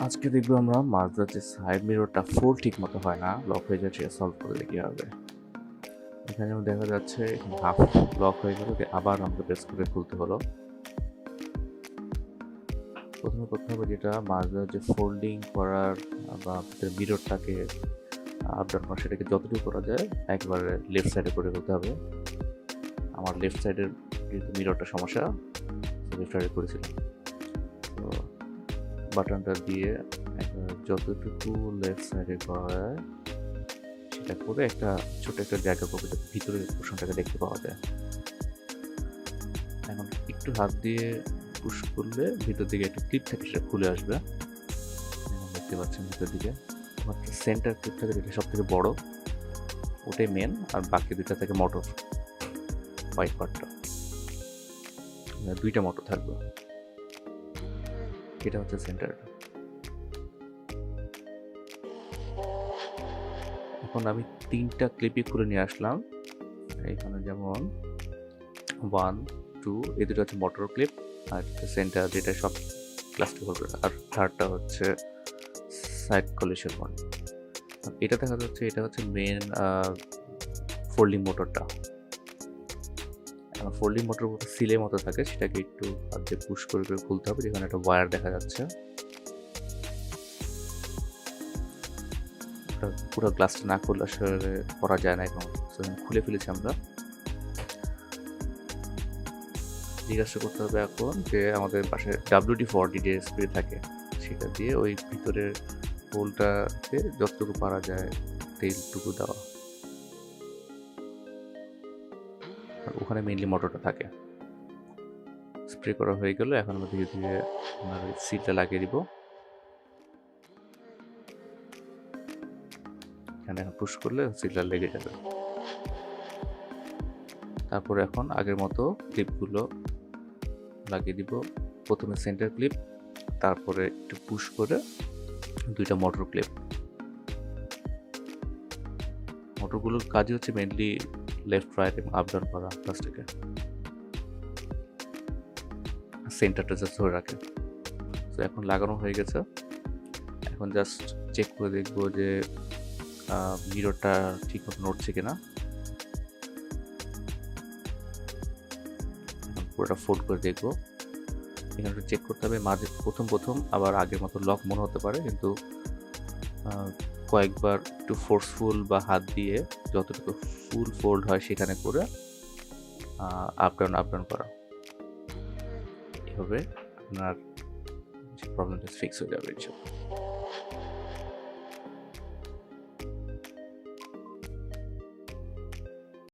আজকে দেখবো আমরা মাজদার যে সাইড মিররটা ফুল ঠিক মতো হয় না, লক হয়ে যায়, সেটা সলভ করলে কি হবে। এখানে যেমন দেখা যাচ্ছে এখানে হাফ লক হয়ে গেল, আবার আমাকে প্রেস করে খুলতে হলো। প্রথমে করতে হবে যেটা মাজদার যে ফোল্ডিং করার বা মিররটাকে আপ ডাউন করা, সেটাকে যতটুকু করা যায় একবারে লেফট সাইডে করে ফেলতে হবে। আমার লেফট সাইডের যেহেতু মিররটা সমস্যা, লেফট সাইডে করেছিলাম। তো বাটনটা দিয়ে যতটুকু লেফট সাইডে করা যায় সেটা করে একটা ছোট একটা জায়গা করবে যাতে ভিতরে পোর্শনটাকে দেখতে পাওয়া যায়। এখন একটু হাত দিয়ে পুশ করলে ভিতর দিকে একটা ক্লিপ থাকে, সেটা খুলে আসবে। এখন দেখতে পাচ্ছেন ভিতর দিকে মাত্র সেন্টার ক্লিপ থাকে, যেটা সব থেকে বড়, ওটাই মেন, আর বাকি দুইটা থেকে মোটর, হোয়াইট পার্টটা, দুইটা মোটর থাকবে। এটা হচ্ছে সেন্টার। এখন আমি তিনটা ক্লিপই খুলে নিয়ে আসলাম। এখানে যেমন 1, 2, এই দুটো হচ্ছে মোটর ক্লিপ, আর সেন্টার যেটা সব প্লাস্টিক হোল্ডার, আর থার্ডটা হচ্ছে সাইড কলিশন পয়েন্ট। এটা দেখা যাচ্ছে এটা হচ্ছে মেন ফোল্ডিং মোটরটা। ফোল্ডিং মোটর সিলের মতো থাকে, সেটাকে একটু হাত দিয়ে পুশ করে করে খুলতে হবে। যেখানে একটা ওয়্যার দেখা যাচ্ছে, পুরো গ্লাসটা না খুললে আসলে করা যায় না। এখন খুলে ফেলেছি আমরা। জিজ্ঞাসা করতে হবে এখন যে আমাদের পাশে WD-40 যে স্প্রে থাকে, সেটা দিয়ে ওই ভিতরের হোলটাতে যতটুকু পারা যায় তেলটুকু দেওয়া, আর ওখানে মেইনলি মোটরটা থাকে। স্প্রে করা হয়ে গেল, এখন আমরা ধীরে ধীরে আপনার ওই সিলটা লাগিয়ে দিব। এখানে পুশ করলে সিলটা লেগে যাবে। তারপর এখন আগের মতো ক্লিপগুলো লাগিয়ে দিব। প্রথমে সেন্টার ক্লিপ, তারপরে একটু পুশ করে দুইটা মোটর ক্লিপ। মোটরগুলোর কাজই হচ্ছে মেইনলি লেফট রাইট এবং আপ ডাউন করা প্লাস্টিকে, সেন্টারটা জাস্ট ধরে রাখে। তো এখন লাগানো হয়ে গেছে। এখন জাস্ট চেক করে দেখবো যে মিররটা ঠিক মতো নড়ছে কিনা। এখন পুরোটা ফোল্ড করে দেখবো। এখানে চেক করতে হবে, মাঝে প্রথম আবার আগের মতো লক মনে হতে পারে, কিন্তু কয়েকবার একটু ফোর্সফুল বা হাত দিয়ে যতটুকু ফুল ফোল্ড হয় সেখানে করে আপ ডাউন করা, এভাবে আপনার যে প্রবলেমটা ফিক্স হয়ে যাবে।